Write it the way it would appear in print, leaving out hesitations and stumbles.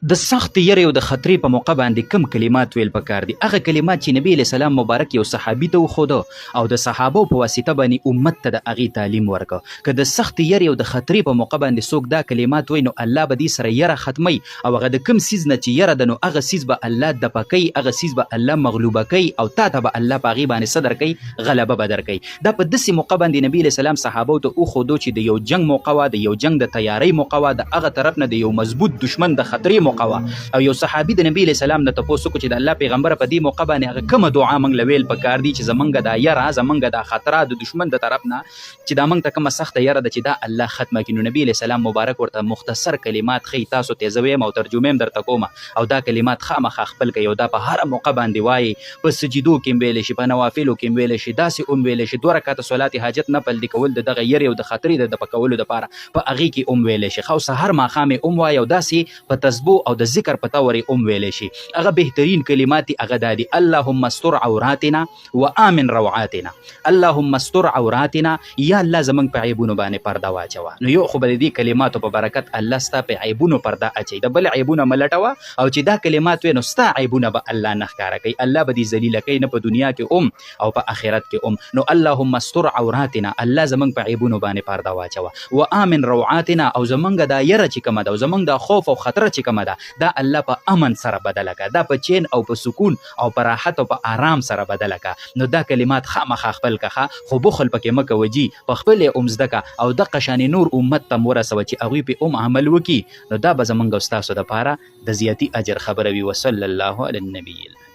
د سخت یری او د خطرې په موقع باندې کم کلمات ویل پکار دي. هغه کلمات چې نبی علیه السلام مبارک یو صحابي ته وښوده او د صحابو په واسطه باندې امت ته د هغې تعلیم ورکړه. که د سخت یری او د خطرې په موقع باندې څوک دا کلمات وایي نو الله به دې سره یره ختموي او هغه د کوم څیز نه چې یره ده نو هغه څیز به الله دفع کوي، هغه څیز به الله مغلوبه کوي او تا ته به الله په هغې باندې څه درکوي؟ غلبه به درکوي. دا په داسې موقع باندې نبي علیه السلام صحابو ته وښودو چې د یو جنګ موقع وه، د یو جنګ د تیارۍ موقع وه، د هغه طرف نه د یو مضبوط دشمن د خطرې موقع وه او یو صحابي د نبی علیه السلام نه تپوس وکړو چې د الله پیغمبره په دې موقع باندې هغه کومه دعا موږ له ویل پکار دي چې زمونږ دا یره، زمونږ دا خطره د دشمن د طرف نه چې دا موږ ته کومه سخته یره ده چې دا الله ختمه کړي. نو نبی علیه السلام مبارک ورته مختصر کلمات ښیي، تاسو ته زه ویم او ترجمه هم درته کومه او دا کلمات خامخا خپل کوي او دا په هره موقع باندې وایي. په سجدو کې هم ویلی شي، په نوافلو کې هم ویلی شي، داسې هم ویلی شي. 2 رکعته صلات حاجت نفل دي کول د دغه یرې او د خطرې د دفع کولو دپاره په هغې کې هم ویلی شي. خو سهار ماښام یې هم وایي او داسې په تسبو او د ذکر په طور یې هم ویلی شي. هغه بهترین کلمات دي هغه دا دي: اللهم استر عوراتنا وآمن روعاتنا. اللهم استر عوراتنا، یا الله زمونږ په عیبونو باندې پرده واچوه. نو یو خو به د دې کلماتو په برکت الله ستا په عیبونو پرده اچوي، د بل عیبونه مه لټوه او چې دا کلمات وی نو ستا عیبونه به الله نه ښکاره کوي، الله به دې ذلیله کوي نه په دنیا کې هم او په آخرت کې هم. نو اللهم استر عوراتنا، الله زمونږ په عیبونو باندې پرده واچوه. وآمن روعاتنا، او زمونږ دا یره چې کومه ده او زمونږ دا خوف او خطره چې کومه ده دا الله په امن سره بدله که، دا په چین او په سکون او په راحت او په آرام سره بدله که. نو دا کلمات خامخا خپل که، خو بخل پکې مه کوه جي، په خپل یې هم زده که او دغه شانې نور امت ته هم ورسوه چې هغوی پې هم عمل وکړي. نو دا به زمونږ او ستاسو دپاره د زیاتي اجر خبره وي. وصلی الله علی النبي.